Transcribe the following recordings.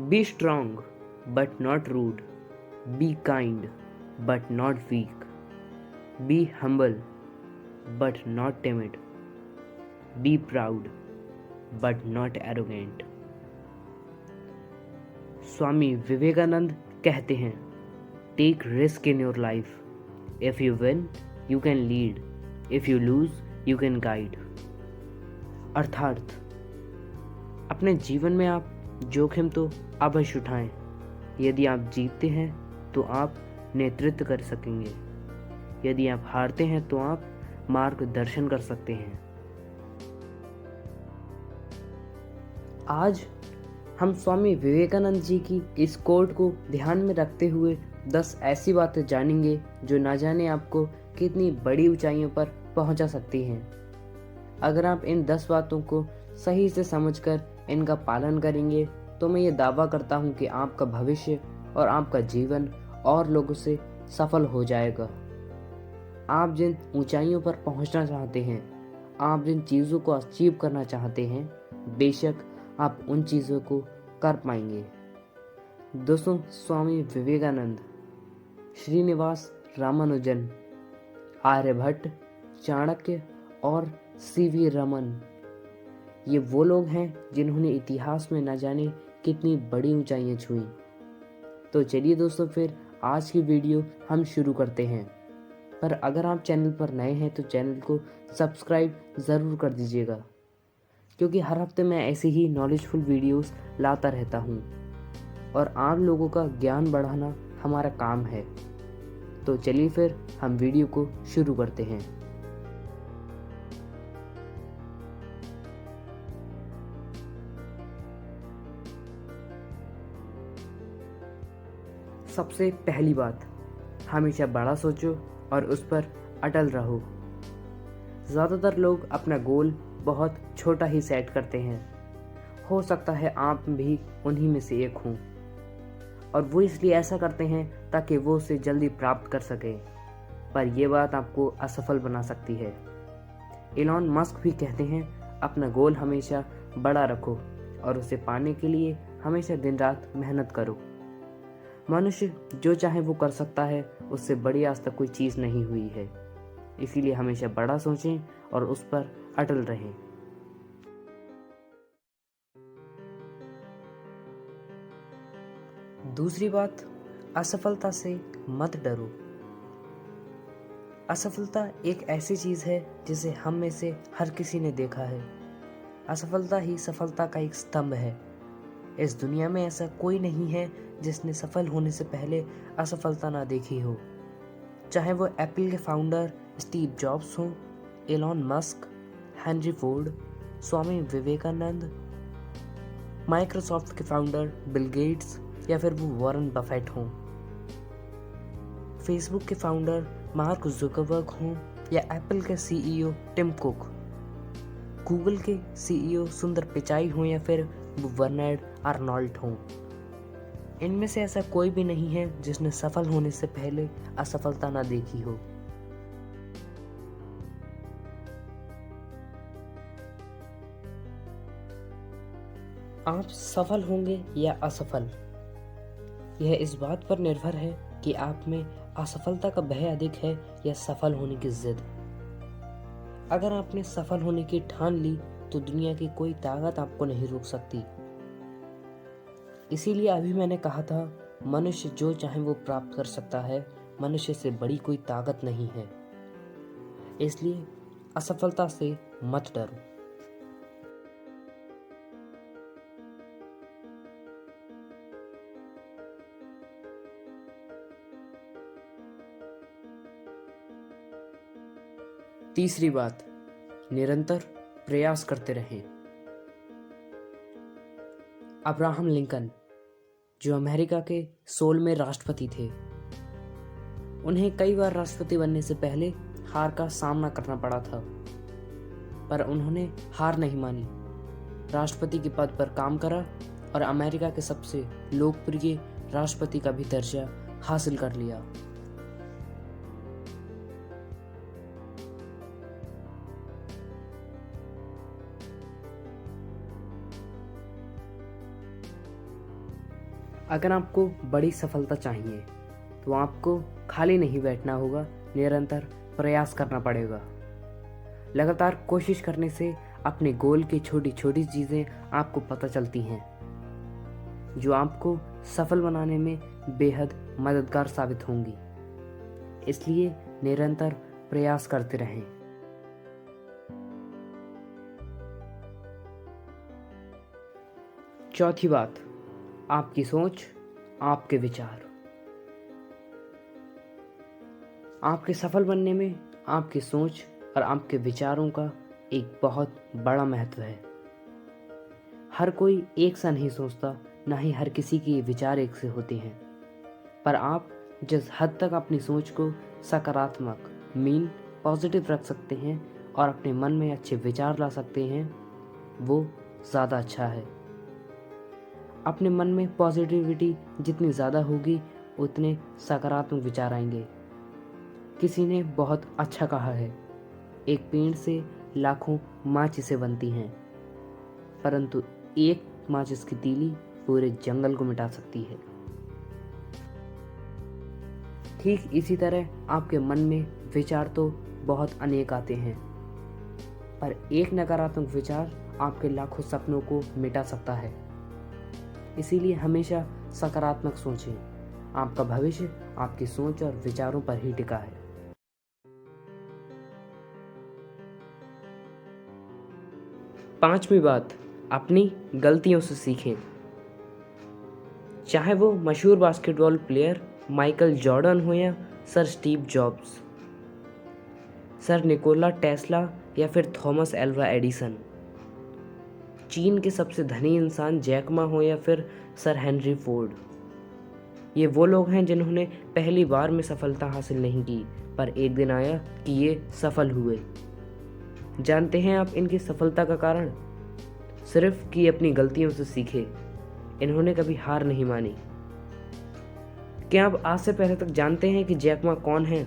Be strong, but not rude. Be kind, but not weak. Be humble, but not timid. Be proud, but not arrogant. स्वामी विवेकानंद कहते हैं, take risk in your life. If you win you can lead, if you lose you can guide. अर्थात अपने जीवन में आप जोखिम तो अवश्य उठाएं. यदि आप जीतते हैं तो आप नेतृत्व कर सकेंगे, यदि आप हारते हैं तो आप मार्गदर्शन कर सकते हैं. आज हम स्वामी विवेकानंद जी की इस कोट को ध्यान में रखते हुए 10 ऐसी बातें जानेंगे जो ना जाने आपको कितनी बड़ी ऊंचाइयों पर पहुंचा सकती हैं. अगर आप इन 10 बातों को सही से समझकर इनका पालन करेंगे तो मैं ये दावा करता हूँ कि आपका भविष्य और आपका जीवन और लोगों से सफल हो जाएगा. आप जिन ऊंचाइयों पर पहुंचना चाहते हैं, आप जिन चीज़ों को अचीव करना चाहते हैं, बेशक आप उन चीज़ों को कर पाएंगे. दोस्तों, स्वामी विवेकानंद, श्रीनिवास रामानुजन, आर्यभट्ट, चाणक्य और सीवी रमन, ये वो लोग हैं जिन्होंने इतिहास में न जाने कितनी बड़ी ऊंचाइयां छुई. तो चलिए दोस्तों, फिर आज की वीडियो हम शुरू करते हैं. पर अगर आप चैनल पर नए हैं तो चैनल को सब्सक्राइब ज़रूर कर दीजिएगा, क्योंकि हर हफ्ते मैं ऐसे ही नॉलेजफुल वीडियोस लाता रहता हूँ और आप लोगों का ज्ञान बढ़ाना हमारा काम है. तो चलिए फिर हम वीडियो को शुरू करते हैं. सबसे पहली बात, हमेशा बड़ा सोचो और उस पर अटल रहो. ज़्यादातर लोग अपना गोल बहुत छोटा ही सेट करते हैं. हो सकता है आप भी उन्हीं में से एक हों, और वो इसलिए ऐसा करते हैं ताकि वो उसे जल्दी प्राप्त कर सकें. पर यह बात आपको असफल बना सकती है. एलॉन मस्क भी कहते हैं, अपना गोल हमेशा बड़ा रखो और उसे पाने के लिए हमेशा दिन रात मेहनत करो. मनुष्य जो चाहे वो कर सकता है, उससे बड़ी आज तक कोई चीज़ नहीं हुई है. इसीलिए हमेशा बड़ा सोचें और उस पर अटल रहें. दूसरी बात, असफलता से मत डरो. असफलता एक ऐसी चीज़ है जिसे हम में से हर किसी ने देखा है. असफलता ही सफलता का एक स्तंभ है. इस दुनिया में ऐसा कोई नहीं है जिसने सफल होने से पहले असफलता ना देखी हो. चाहे वो एप्पल के फाउंडर स्टीव जॉब्स हों, Elon Musk, Henry Ford, Swami Vivekananda, Microsoft के फाउंडर बिल गेट्स या फिर वो वॉरेन बफेट हों, फेसबुक के फाउंडर मार्क जुकरबर्ग हों या एप्पल के सीईओ टिम कुक, गूगल के सीईओ सुंदर पिचाई हों या फिर बर्नार्ड आर्नोल्ट हों. इनमें से ऐसा कोई भी नहीं है जिसने सफल होने से पहले असफलता ना देखी हो. आप सफल होंगे या असफल, यह इस बात पर निर्भर है कि आप में असफलता का भय अधिक है या सफल होने की जिद. अगर आपने सफल होने की ठान ली तो दुनिया की कोई ताकत आपको नहीं रोक सकती. इसीलिए अभी मैंने कहा था, मनुष्य जो चाहे वो प्राप्त कर सकता है, मनुष्य से बड़ी कोई ताकत नहीं है. इसलिए असफलता से मत डरो. तीसरी बात, निरंतर प्रयास करते रहें. अब्राहम लिंकन, जो अमेरिका के 16वें राष्ट्रपति थे, उन्हें कई बार राष्ट्रपति बनने से पहले हार का सामना करना पड़ा था, पर उन्होंने हार नहीं मानी. राष्ट्रपति के पद पर काम करा और अमेरिका के सबसे लोकप्रिय राष्ट्रपति का भी दर्जा हासिल कर लिया. अगर आपको बड़ी सफलता चाहिए तो आपको खाली नहीं बैठना होगा, निरंतर प्रयास करना पड़ेगा। लगातार कोशिश करने से अपने गोल की छोटी छोटी चीज़ें आपको पता चलती हैं, जो आपको सफल बनाने में बेहद मददगार साबित होंगी। इसलिए निरंतर प्रयास करते रहें। चौथी बात, आपकी सोच, आपके विचार। आपके सफल बनने में आपकी सोच और आपके विचारों का एक बहुत बड़ा महत्व है। हर कोई एक सा नहीं सोचता, ना ही हर किसी के विचार एक से होते हैं। पर आप जिस हद तक अपनी सोच को सकारात्मक, पॉजिटिव रख सकते हैं और अपने मन में अच्छे विचार ला सकते हैं, वो ज़्यादा अच्छा है। अपने मन में पॉजिटिविटी जितनी ज़्यादा होगी, उतने सकारात्मक विचार आएंगे। किसी ने बहुत अच्छा कहा है, एक पेड़ से लाखों माचिसें बनती हैं, परंतु एक माचिस की तीली पूरे जंगल को मिटा सकती है। ठीक इसी तरह आपके मन में विचार तो बहुत अनेक आते हैं, पर एक नकारात्मक विचार आपके लाखों सपनों को मिटा सकता है। इसीलिए हमेशा सकारात्मक सोचें। आपका भविष्य आपकी सोच और विचारों पर ही टिका है। पांचवी बात, अपनी गलतियों से सीखें। चाहे वो मशहूर बास्केटबॉल प्लेयर माइकल जॉर्डन हो या sir Steve jobs, sir Nikola Tesla या फिर थॉमस एल्वा एडिसन, चीन के सबसे धनी इंसान जैक मा हो या फिर सर हेनरी फोर्ड, ये वो लोग हैं जिन्होंने पहली बार में सफलता हासिल नहीं की, पर एक दिन आया कि ये सफल हुए। जानते हैं आप इनकी सफलता का कारण? सिर्फ कि अपनी गलतियों से सीखे। इन्होंने कभी हार नहीं मानी। क्या आप आज से पहले तक जानते हैं कि जैक मा कौन है?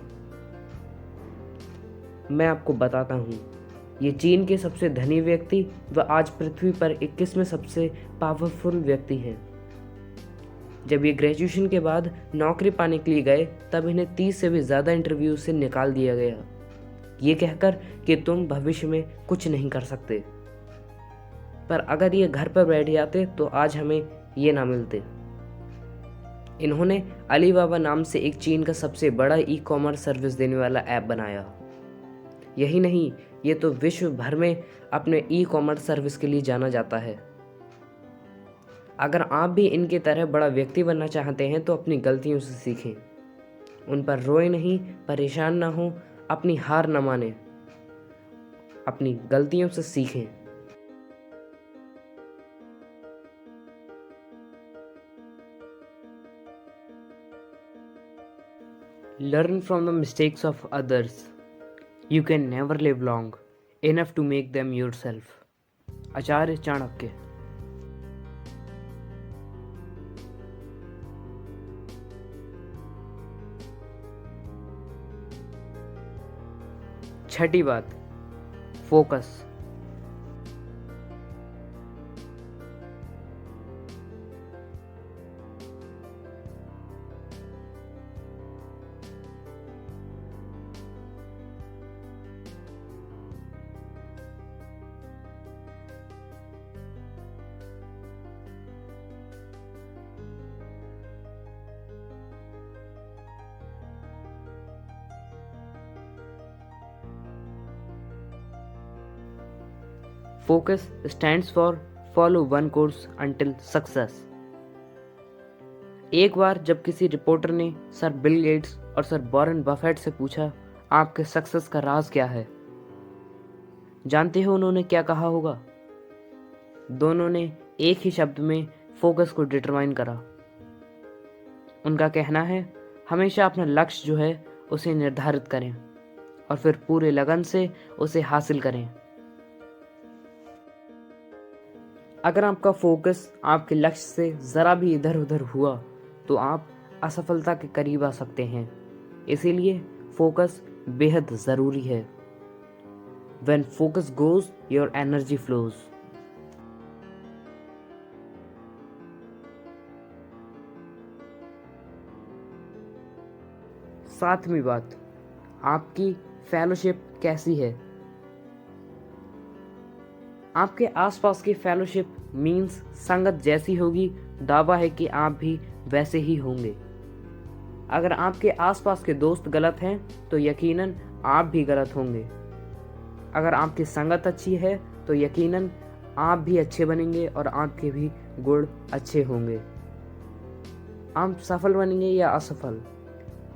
मैं आपको बताता हूँ। ये चीन के सबसे धनी व्यक्ति व आज पृथ्वी पर 21वें सबसे पावरफुल व्यक्ति हैं। जब ये ग्रेजुएशन के बाद नौकरी पाने के लिए गए, तब इन्हें 30 से भी ज़्यादा इंटरव्यू से निकाल दिया गया, ये कहकर कि तुम भविष्य में कुछ नहीं कर सकते। पर अगर ये घर पर बैठ जाते तो आज हमें ये ना मिलते। इन्होंने अलीबाबा नाम से एक चीन का सबसे बड़ा ई-कॉमर्स सर्विस देने वाला ऐप बनाया। यही नहीं, ये तो विश्व भर में अपने ई-कॉमर्स सर्विस के लिए जाना जाता है। अगर आप भी इनकी तरह बड़ा व्यक्ति बनना चाहते हैं तो अपनी गलतियों से सीखें। उन पर रोए नहीं, परेशान ना हो, अपनी हार न माने, अपनी गलतियों से सीखें। Learn from the mistakes of others. You can never live long enough to make them yourself. आचार्य चाणक्य। छठी बात, focus. Focus stands for follow one course until success. एक बार जब किसी रिपोर्टर ने सर बिल गेट्स और सर वॉरेन बफेट से पूछा, आपके success का राज क्या है? जानते हो उन्होंने क्या कहा होगा? दोनों ने एक ही शब्द में फोकस को डिटरमाइन करा। उनका कहना है, हमेशा अपना लक्ष्य जो है उसे निर्धारित करें और फिर पूरे लगन से उसे हासिल करें। अगर आपका फोकस आपके लक्ष्य से ज़रा भी इधर उधर हुआ तो आप असफलता के करीब आ सकते हैं। इसीलिए फोकस बेहद ज़रूरी है। When focus goes, your energy flows. 7वीं बात, आपकी फेलोशिप कैसी है। आपके आसपास की फेलोशिप मीन्स संगत जैसी होगी, दावा है कि आप भी वैसे ही होंगे। अगर आपके आसपास के दोस्त गलत हैं तो यकीनन आप भी गलत होंगे। अगर आपकी संगत अच्छी है तो यकीनन आप भी अच्छे बनेंगे और आपके भी गुण अच्छे होंगे। आप सफल बनेंगे या असफल,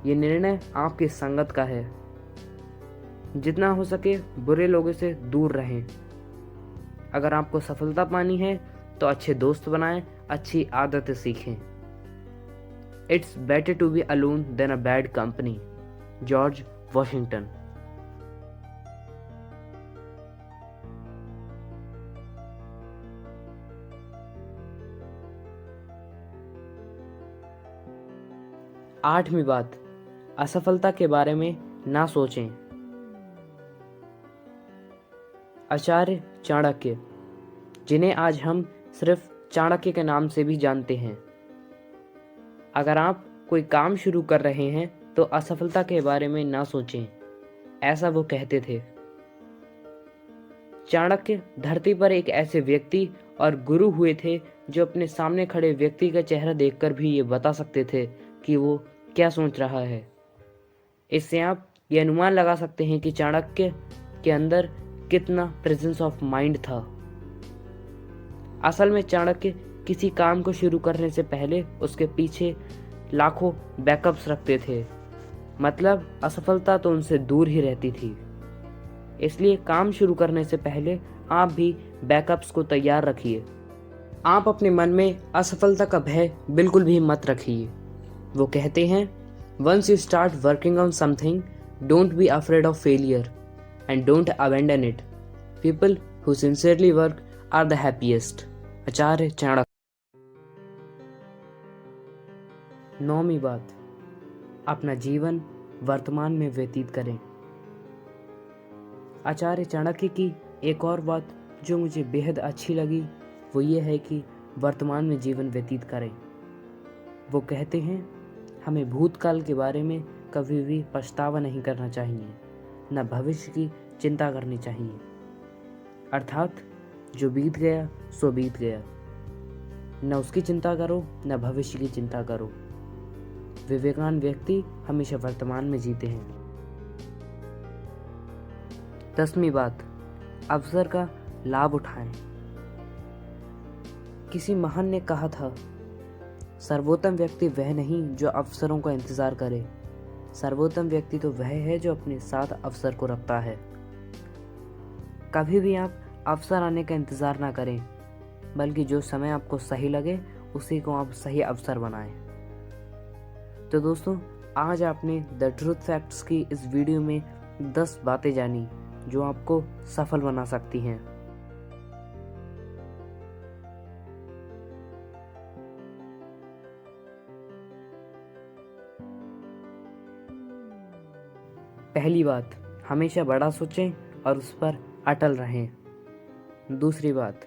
ये निर्णय आपकी संगत का है। जितना हो सके बुरे लोगों से दूर रहें। अगर आपको सफलता पानी है तो अच्छे दोस्त बनाएं, अच्छी आदतें सीखें। It's better to be alone than a bad company. George Washington. आठवीं बात, असफलता के बारे में ना सोचें। आचार्य चाणक्य, जिन्हें आज हम सिर्फ चाणक्य के नाम से भी जानते हैं। अगर आप कोई काम शुरू कर रहे हैं तो असफलता के बारे में ना सोचें, ऐसा वो कहते थे। चाणक्य धरती पर एक ऐसे व्यक्ति और गुरु हुए थे जो अपने सामने खड़े व्यक्ति का चेहरा देखकर भी ये बता सकते थे कि वो क्या सोच रहा है। इससे आप ये अनुमान लगा सकते हैं कि चाणक्य के अंदर कितना प्रेजेंस ऑफ माइंड था। असल में चाणक्य किसी काम को शुरू करने से पहले उसके पीछे लाखों बैकअप्स रखते थे। मतलब असफलता तो उनसे दूर ही रहती थी। इसलिए काम शुरू करने से पहले आप भी बैकअप्स को तैयार रखिए। आप अपने मन में असफलता का भय बिल्कुल भी मत रखिए। वो कहते हैं, once you start working on something, don't be afraid of failure and don't abandon it. People who sincerely work are the happiest. Acharya Chanakya. 9वीं बात, अपना जीवन वर्तमान में व्यतीत करें। आचार्य चाणक्य की एक और बात जो मुझे बेहद अच्छी लगी वो ये है कि वर्तमान में जीवन व्यतीत करें। वो कहते हैं, हमें भूतकाल के बारे में कभी भी पछतावा नहीं करना चाहिए, न भविष्य की चिंता करनी चाहिए। अर्थात जो बीत गया सो बीत गया, न उसकी चिंता करो न भविष्य की चिंता करो। विवेकवान व्यक्ति हमेशा वर्तमान में जीते हैं। 10वीं बात, अवसर का लाभ उठाएं। किसी महान ने कहा था, सर्वोत्तम व्यक्ति वह नहीं जो अवसरों का इंतजार करे, सर्वोत्तम व्यक्ति तो वह है जो अपने साथ अवसर को रखता है। कभी भी आप अवसर आने का इंतजार ना करें, बल्कि जो समय आपको सही लगे उसी को आप सही अवसर बनाएं। तो दोस्तों, आज आपने द ट्रूथ फैक्ट्स की इस वीडियो में 10 बातें जानी जो आपको सफल बना सकती हैं। पहली बात, हमेशा बड़ा सोचें और उस पर अटल रहें। दूसरी बात,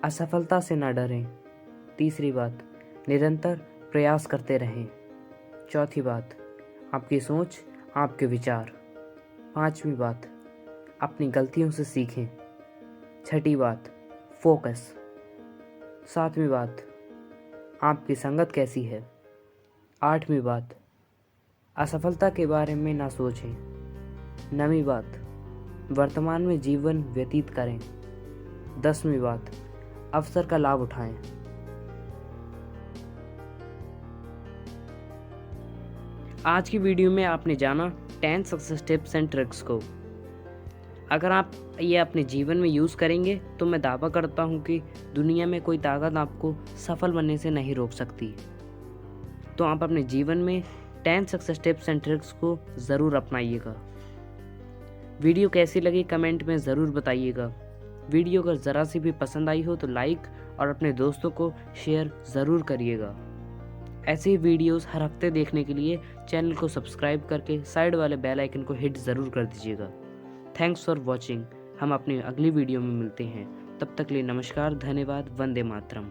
असफलता से ना डरें। तीसरी बात, निरंतर प्रयास करते रहें। चौथी बात, आपकी सोच आपके विचार। 5वीं बात, अपनी गलतियों से सीखें। 6ठी बात, फोकस। 7वीं बात, आपकी संगत कैसी है। 8वीं बात, असफलता के बारे में ना सोचें। 9वीं बात, वर्तमान में जीवन व्यतीत करें। 10वीं बात, अवसर का लाभ उठाएं। आज की वीडियो में आपने जाना 10 सक्सेस टिप्स एंड ट्रिक्स को। अगर आप ये अपने जीवन में यूज़ करेंगे तो मैं दावा करता हूँ कि दुनिया में कोई ताकत आपको सफल बनने से नहीं रोक सकती। तो आप अपने जीवन में 10 सक्सेस टिप्स एंड ट्रिक्स को ज़रूर अपनाइएगा। वीडियो कैसी लगी कमेंट में ज़रूर बताइएगा। वीडियो अगर ज़रा सी भी पसंद आई हो तो लाइक और अपने दोस्तों को शेयर ज़रूर करिएगा। ऐसे ही वीडियोस हर हफ्ते देखने के लिए चैनल को सब्सक्राइब करके साइड वाले बेल आइकन को हिट ज़रूर कर दीजिएगा। Thanks for watching. हम अपनी अगली वीडियो में मिलते हैं। तब तक के लिए नमस्कार, धन्यवाद, वंदे मातरम।